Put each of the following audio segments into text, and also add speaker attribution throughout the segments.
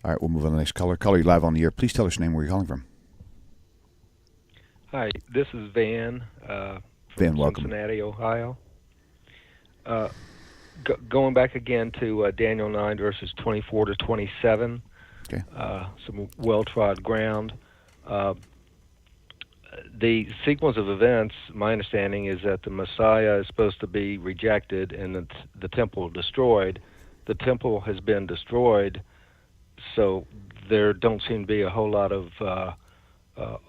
Speaker 1: All right, we'll move on to the next caller. Caller, you live on the air. Please tell us your name, where you're calling from.
Speaker 2: Hi, this is Van
Speaker 1: Van,
Speaker 2: from
Speaker 1: welcome.
Speaker 2: Cincinnati, Ohio. Going back again to Daniel 9, verses 24 to 27,
Speaker 1: Okay.
Speaker 2: some well-trod ground. The sequence of events, my understanding, is that the Messiah is supposed to be rejected and the temple destroyed. The temple has been destroyed, so there don't seem to be a whole lot of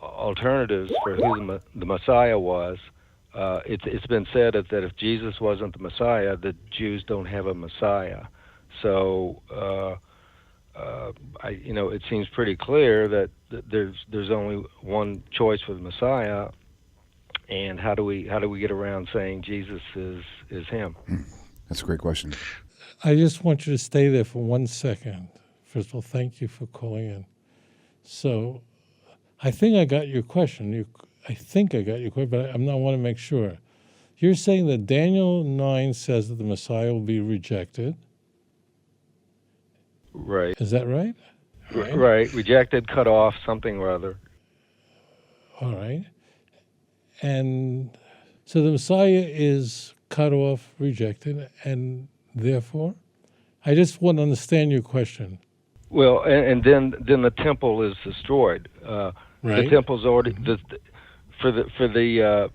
Speaker 2: alternatives for who the Messiah was. It's been said that if Jesus wasn't the Messiah, the Jews don't have a Messiah. So, it seems pretty clear that there's only one choice for the Messiah. And how do we get around saying Jesus is him?
Speaker 1: That's a great question.
Speaker 3: I just want you to stay there for 1 second. First of all, thank you for calling in. So, I think I got your question. I think I got your question, but I want to make sure. You're saying that Daniel 9 says that the Messiah will be rejected.
Speaker 2: Right.
Speaker 3: Is that right?
Speaker 2: Right. Rejected, cut off, something or other.
Speaker 3: All right. And so the Messiah is cut off, rejected, and therefore? I just want to understand your question.
Speaker 2: Well, and then the temple is destroyed.
Speaker 3: Right.
Speaker 2: The temple's already for the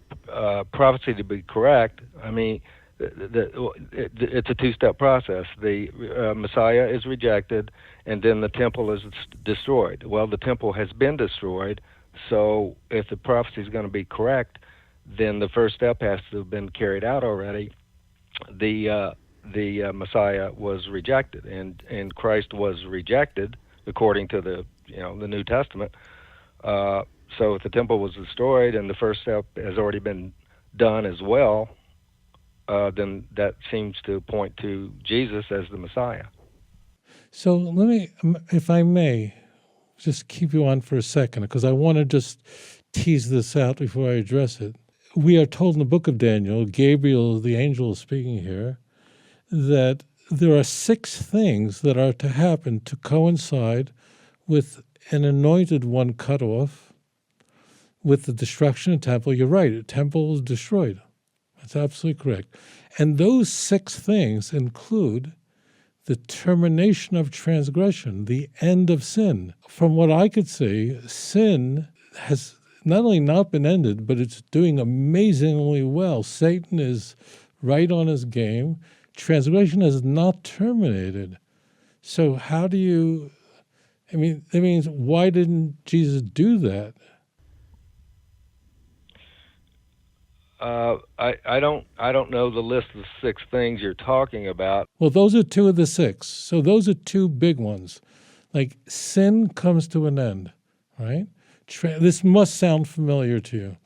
Speaker 2: prophecy to be correct. I mean, it's a two-step process. The Messiah is rejected, and then the temple is destroyed. Well, the temple has been destroyed, so if the prophecy is going to be correct, then the first step has to have been carried out already. The Messiah was rejected, and Christ was rejected according to the New Testament. So if the temple was destroyed and the first step has already been done as well, then that seems to point to Jesus as the Messiah.
Speaker 3: So let me, if I may, just keep you on for a second, because I want to just tease this out before I address it. We are told in the book of Daniel, Gabriel, the angel, is speaking here, that there are 6 things that are to happen to coincide with an anointed one cut off, with the destruction of the temple. You're right, the temple is destroyed. That's absolutely correct. And those 6 things include the termination of transgression, the end of sin. From what I could see, sin has not only not been ended, but it's doing amazingly well. Satan is right on his game. Transgression is not terminated. So how do you, that means why didn't Jesus do that?
Speaker 2: I don't know the list of the 6 things you're talking about.
Speaker 3: Well, those are 2 of the 6. So those are 2 big ones. Like sin comes to an end, right? This must sound familiar to you,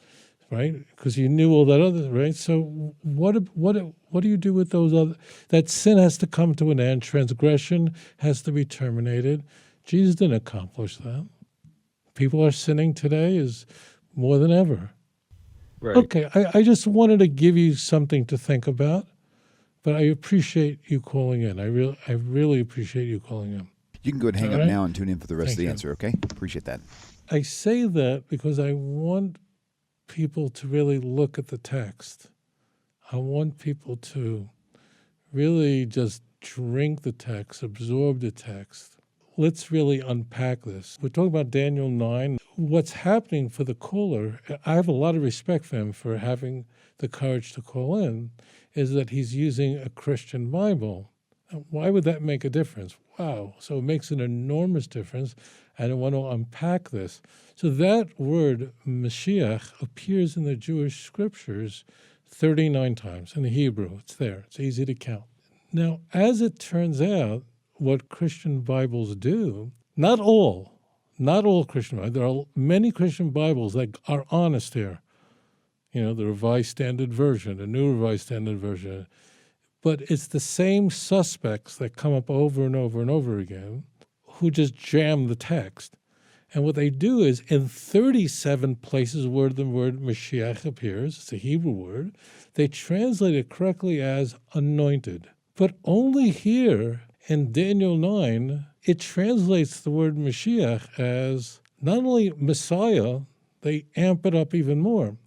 Speaker 3: right? Because you knew all that other, right? So what do you do with those other? That sin has to come to an end. Transgression has to be terminated. Jesus didn't accomplish that. People are sinning today is more than ever.
Speaker 2: Right.
Speaker 3: Okay, I just wanted to give you something to think about, but I appreciate you calling in. I really appreciate you calling in.
Speaker 1: You can go ahead and hang up now and tune in for the rest of the
Speaker 3: you.
Speaker 1: answer, okay? Appreciate that.
Speaker 3: I say that because I want people to really look at the text. I want people to really just drink the text, absorb the text. Let's really unpack this. We're talking about Daniel 9. What's happening for the caller, I have a lot of respect for him for having the courage to call in, is that he's using a Christian Bible. Why would that make a difference? Wow. So it makes an enormous difference, and I want to unpack this. So that word, Mashiach, appears in the Jewish scriptures 39 times. In the Hebrew, it's there. It's easy to count. Now, as it turns out, what Christian Bibles do, not all Christian Bibles, there are many Christian Bibles that are honest here. The Revised Standard Version, the New Revised Standard Version. But it's the same suspects that come up over and over and over again who just jam the text. And what they do is, in 37 places where the word Mashiach appears, it's a Hebrew word, they translate it correctly as anointed. But only here in Daniel 9 it translates the word Mashiach as not only Messiah, they amp it up even more.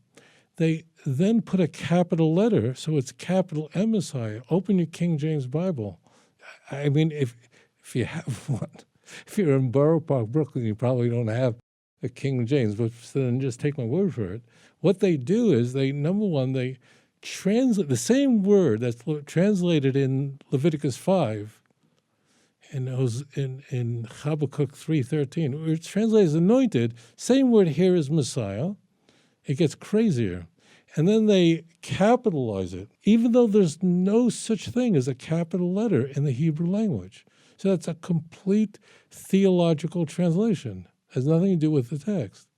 Speaker 3: They then put a capital letter, so it's capital M Messiah. Open your King James Bible. I mean, if you have one, if you're in Borough Park, Brooklyn, you probably don't have a King James, but then just take my word for it. What they do is number one, they translate the same word that's translated in Leviticus 5, in Habakkuk 3:13, where it's translated as anointed. Same word here is Messiah. It gets crazier. And then they capitalize it, even though there's no such thing as a capital letter in the Hebrew language. So that's a complete theological translation. It has nothing to do with the text.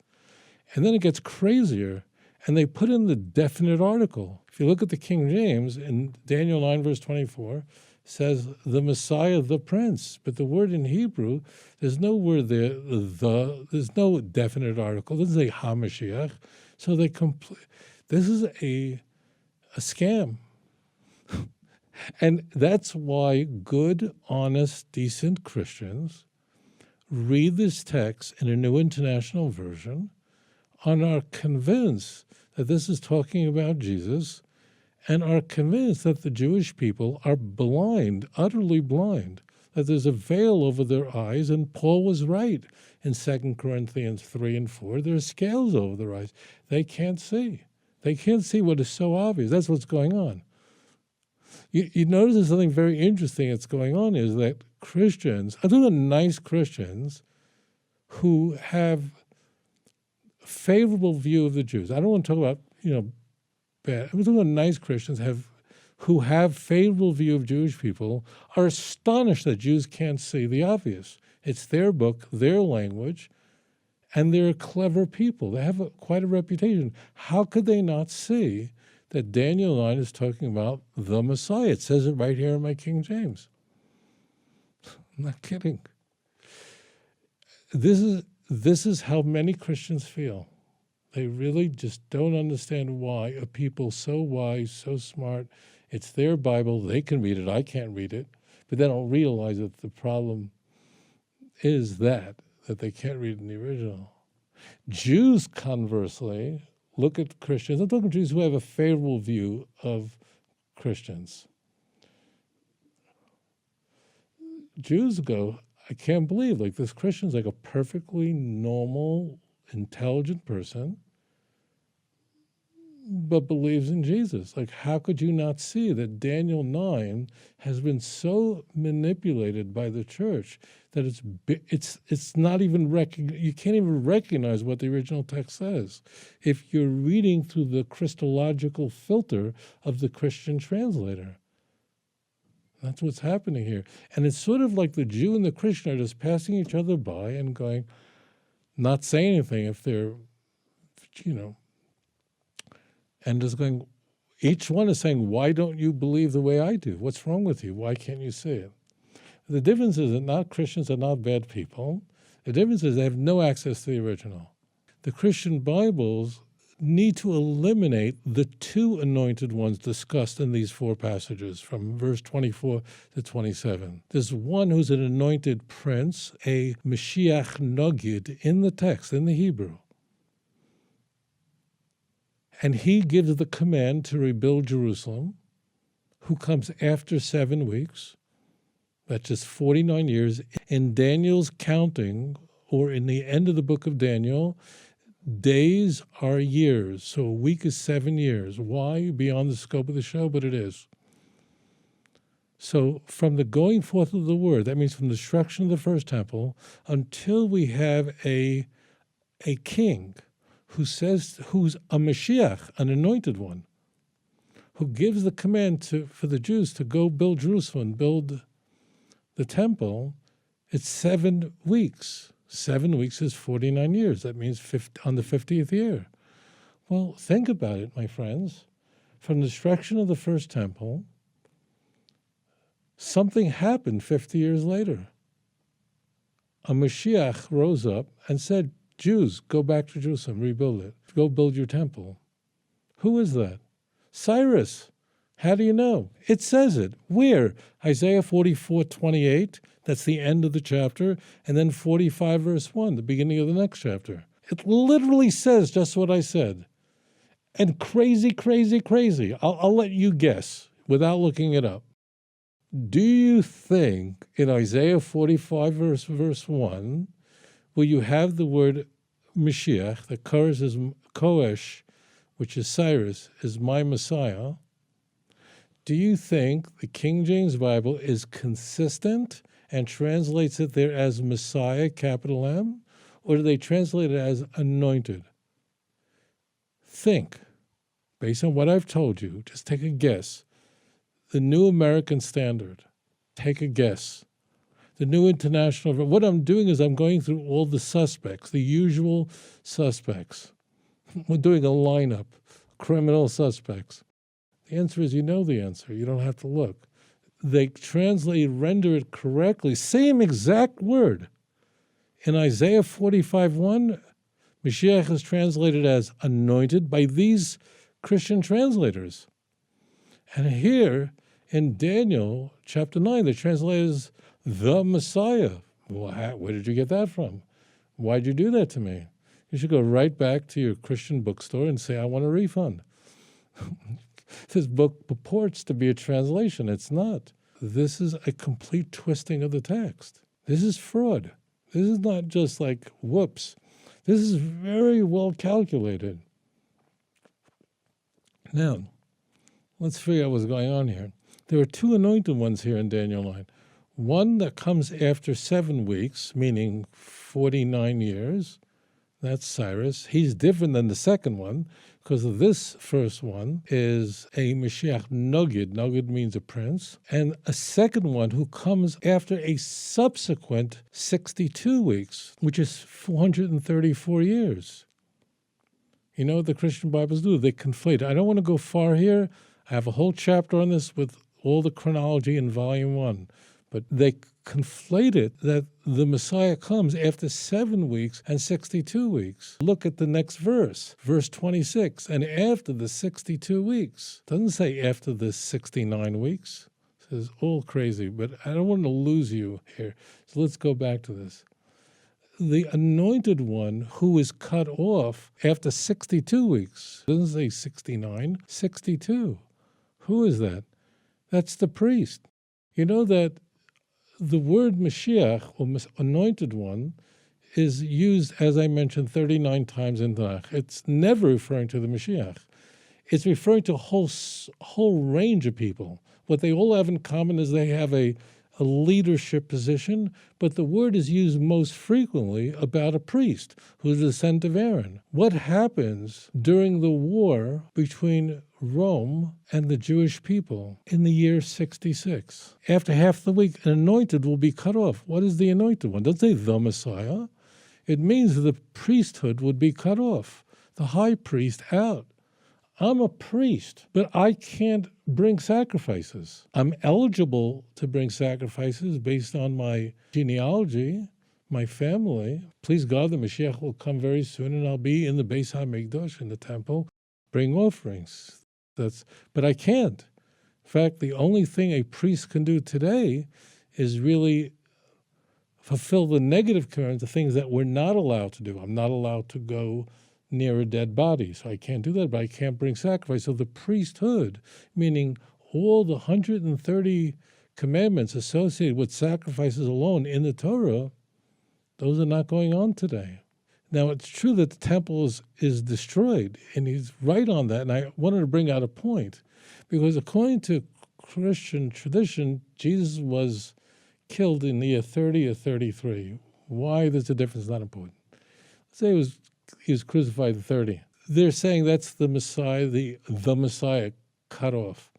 Speaker 3: And then it gets crazier, and they put in the definite article. If you look at the King James, in Daniel 9, verse 24, says the Messiah, the Prince. But the word in Hebrew, there's no word there, there's no definite article. It doesn't say HaMashiach. So this is a scam. And that's why good, honest, decent Christians read this text in a New International Version and are convinced that this is talking about Jesus, and are convinced that the Jewish people are blind, utterly blind, that there's a veil over their eyes, and Paul was right in 2 Corinthians 3 and 4. There are scales over their eyes. They can't see. They can't see what is so obvious. That's what's going on. You notice there's something very interesting that's going on is that Christians, I think nice Christians who have a favorable view of the Jews. I don't want to talk about, bad. I'm talking about nice Christians who have favorable view of Jewish people are astonished that Jews can't see the obvious. It's their book, their language, and they're clever people. They have quite a reputation. How could they not see that Daniel 9 is talking about the Messiah? It says it right here in my King James. I'm not kidding. This is how many Christians feel. They really just don't understand why a people so wise, so smart, it's their Bible, they can read it, I can't read it, but they don't realize that the problem is that they can't read in the original. Jews, conversely, look at Christians. I'm talking Jews who have a favorable view of Christians. Jews go, I can't believe, this Christian's like a perfectly normal, intelligent person, but believes in Jesus. How could you not see that Daniel 9 has been so manipulated by the church that it's not even you can't even recognize what the original text says if you're reading through the Christological filter of the Christian translator. That's what's happening here. And it's sort of like the Jew and the Christian are just passing each other by and going, not saying anything if they're, and just going, each one is saying, why don't you believe the way I do? What's wrong with you? Why can't you see it? The difference is that Christians are not bad people. The difference is they have no access to the original. The Christian Bibles need to eliminate the two anointed ones discussed in these four passages from verse 24 to 27. There's one who's an anointed prince, a Mashiach Nogid in the text, in the Hebrew. And he gives the command to rebuild Jerusalem, who comes after 7 weeks. That's just 49 years. In Daniel's counting, or in the end of the book of Daniel, days are years. So a week is 7 years. Why? Beyond the scope of the show, but it is. So from the going forth of the word, that means from the destruction of the first temple, until we have a king who's a Mashiach, an anointed one, who gives the command for the Jews to go build Jerusalem, build the temple, it's 7 weeks. 7 weeks is 49 years. That means on the 50th year. Well, think about it, my friends. From the destruction of the first temple, something happened 50 years later. A Mashiach rose up and said, Jews, go back to Jerusalem, rebuild it. Go build your temple. Who is that? Cyrus. How do you know? It says it. Where? Isaiah 44:28, that's the end of the chapter, and then 45 verse 1, the beginning of the next chapter. It literally says just what I said. And crazy, crazy, crazy. I'll let you guess without looking it up. Do you think in Isaiah 45 verse 1, where you have the word Mashiach, the Koresh, which is Cyrus, is my Messiah, do you think the King James Bible is consistent and translates it there as Messiah, capital M, or do they translate it as anointed? Think, based on what I've told you, just take a guess. The New American Standard, take a guess. The New International, what I'm doing is I'm going through all the suspects, the usual suspects. We're doing a lineup, criminal suspects. The answer is you know the answer. You don't have to look. They render it correctly, same exact word. In Isaiah 45:1, Mashiach is translated as anointed by these Christian translators. And here in Daniel chapter 9, they translate as the Messiah. Well, where did you get that from? Why'd you do that to me? You should go right back to your Christian bookstore and say, I want a refund. This book purports to be a translation. It's not. This is a complete twisting of the text. This is fraud. This is not just like, whoops. This is very well calculated. Now, let's figure out what's going on here. There are two anointed ones here in Daniel 9. One that comes after 7 weeks, meaning 49 years. That's Cyrus. He's different than the second one because this first one is a Mashiach Nogid. Nogid means a prince. And a second one who comes after a subsequent 62 weeks, which is 434 years. You know what the Christian Bibles do? They conflate. I don't want to go far here. I have a whole chapter on this with all the chronology in volume 1. But they conflate it that the Messiah comes after 7 weeks and 62 weeks. Look at the next verse, verse 26, and after the 62 weeks. It doesn't say after the 69 weeks. It says all crazy, but I don't want to lose you here. So let's go back to this. The anointed one who is cut off after 62 weeks. It doesn't say 69, 62. Who is that? That's the priest. You know that the word Mashiach, or anointed one, is used, as I mentioned, 39 times in Tanakh. It's never referring to the Mashiach. It's referring to a whole range of people. What they all have in common is they have a leadership position, but the word is used most frequently about a priest who's the descendant of Aaron. What happens during the war between Rome and the Jewish people in the year 66? After half the week, an anointed will be cut off. What is the anointed one? It doesn't say the Messiah. It means the priesthood would be cut off, the high priest out. I'm a priest, but I can't bring sacrifices. I'm eligible to bring sacrifices based on my genealogy, my family. Please God, the Mashiach will come very soon, and I'll be in the Beis HaMikdash, in the temple, bring offerings. But I can't. In fact, the only thing a priest can do today is really fulfill the negative commandments, the things that we're not allowed to do. I'm not allowed to go near a dead body, so I can't do that, but I can't bring sacrifice. So the priesthood, meaning all the 130 commandments associated with sacrifices alone in the Torah, those are not going on today. Now, it's true that the temple is destroyed, and he's right on that, and I wanted to bring out a point, because according to Christian tradition, Jesus was killed in the year 30 or 33. Why there's a difference is not important. Let's say he was crucified in 30. They're saying that's the Messiah, the Messiah cut off.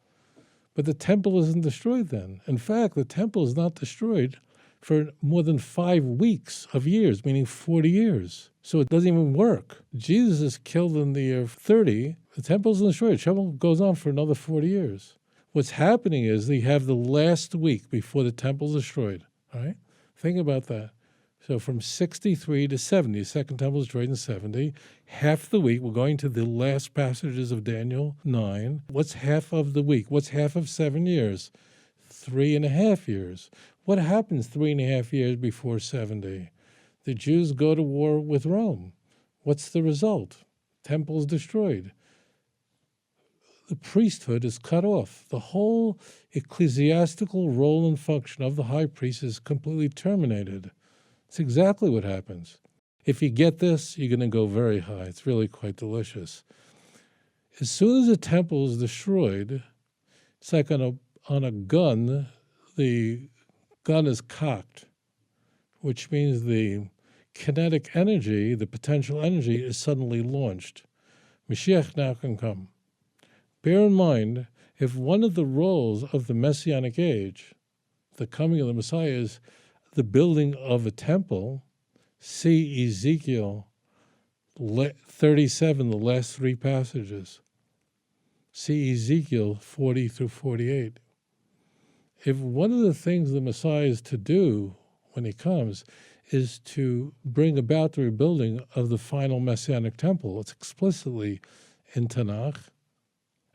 Speaker 3: But the temple isn't destroyed then. In fact, the temple is not destroyed for more than 5 weeks of years, meaning 40 years. So it doesn't even work. Jesus is killed in the year 30. The temple isn't destroyed. The temple goes on for another 40 years. What's happening is they have the last week before the temple is destroyed. All right? Think about that. So from 63 to 70, the second temple was destroyed in 70. Half the week, we're going to the last passages of Daniel 9. What's half of the week? What's half of 7 years? 3.5 years. What happens 3.5 years before 70? The Jews go to war with Rome. What's the result? Temple is destroyed. The priesthood is cut off. The whole ecclesiastical role and function of the high priest is completely terminated. It's exactly what happens. If you get this, you're going to go very high. It's really quite delicious. As soon as the temple is destroyed, it's like on a gun, the gun is cocked, which means the kinetic energy, the potential energy, is suddenly launched. Mashiach now can come. Bear in mind, if one of the roles of the Messianic age, the coming of the Messiah, is the building of a temple, see Ezekiel 37, the last three passages. See Ezekiel 40 through 48. If one of the things the Messiah is to do when he comes is to bring about the rebuilding of the final Messianic temple, it's explicitly in Tanakh,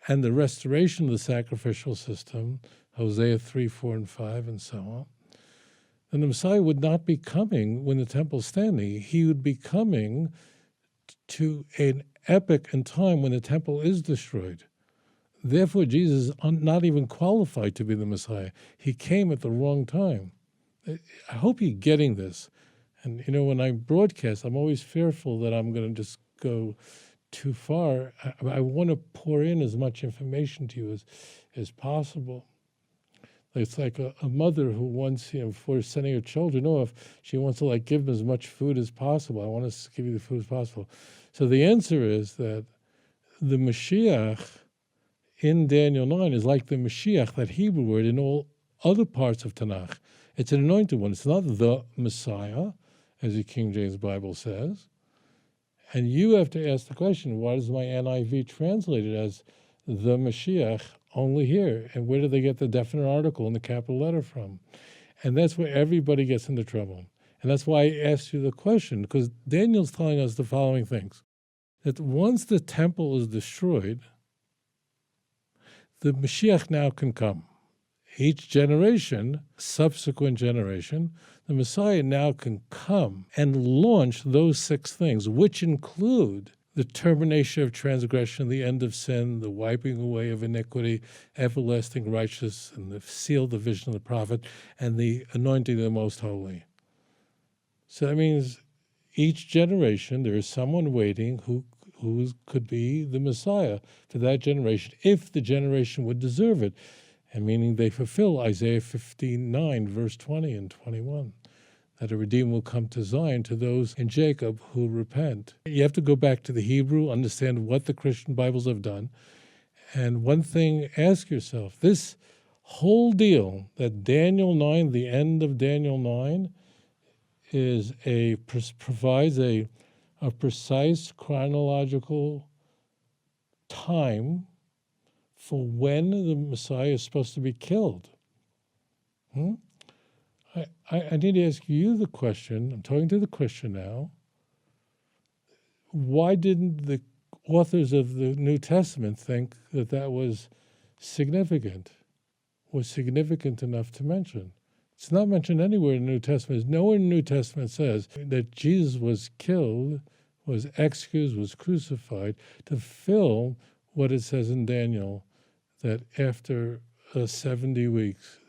Speaker 3: and the restoration of the sacrificial system, Hosea 3, 4, and 5, and so on, then the Messiah would not be coming when the temple's standing. He would be coming to an epoch in time when the temple is destroyed. Therefore, Jesus is not even qualified to be the Messiah. He came at the wrong time. I hope you're getting this. And, when I broadcast, I'm always fearful that I'm going to just go too far. I want to pour in as much information to you as possible. It's like a mother who wants, before sending her children off, she wants to give them as much food as possible. I want to give you the food as possible. So the answer is that the Mashiach in Daniel 9 is like the Mashiach, that Hebrew word, in all other parts of Tanakh. It's an anointed one. It's not the Messiah, as the King James Bible says. And you have to ask the question, why does my NIV translate it as the Mashiach only here? And where do they get the definite article in the capital letter from? And that's where everybody gets into trouble. And that's why I asked you the question, because Daniel's telling us the following things. That once the temple is destroyed, the Mashiach now can come. Each generation, subsequent generation, the Messiah now can come and launch those 6 things, which include the termination of transgression, the end of sin, the wiping away of iniquity, everlasting righteousness, and the seal of the vision of the prophet, and the anointing of the most holy. So that means each generation there is someone waiting who could be the Messiah for that generation, if the generation would deserve it. And meaning they fulfill Isaiah 59, verse 20 and 21, that a Redeemer will come to Zion, to those in Jacob who repent. You have to go back to the Hebrew, understand what the Christian Bibles have done. And one thing, ask yourself, this whole deal that Daniel 9, the end of Daniel 9, provides a precise chronological time for when the Messiah is supposed to be killed. I need to ask you the question, I'm talking to the Christian now, why didn't the authors of the New Testament think that was significant enough to mention? It's not mentioned anywhere in the New Testament. Nowhere in the New Testament says that Jesus was killed, was executed, was crucified to fill what it says in Daniel, that after 70 weeks,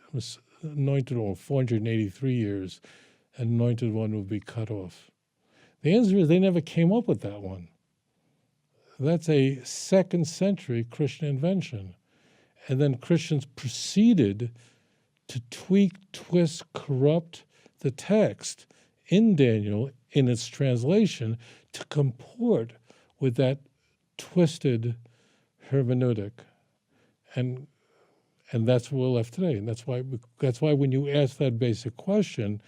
Speaker 3: anointed one, 483 years, an anointed one would be cut off. The answer is they never came up with that one. That's a 2nd century Christian invention. And then Christians proceeded to tweak, twist, corrupt the text in Daniel in its translation to comport with that twisted hermeneutic. And that's where we're left today. And that's why when you ask that basic question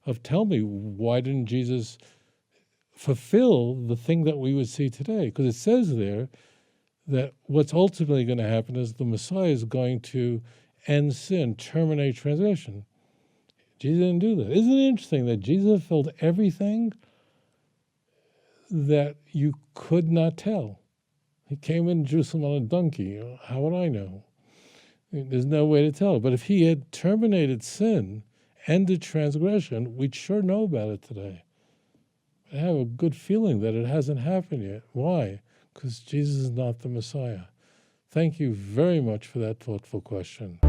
Speaker 3: of, tell me, why didn't Jesus fulfill the thing that we would see today? Because it says there that what's ultimately going to happen is the Messiah is going to end sin, terminate transgression. Jesus didn't do that. Isn't it interesting that Jesus fulfilled everything that you could not tell? He came in Jerusalem on a donkey. How would I know? There's no way to tell. But if he had terminated sin, ended transgression, we'd sure know about it today. I have a good feeling that it hasn't happened yet. Why? Because Jesus is not the Messiah. Thank you very much for that thoughtful question.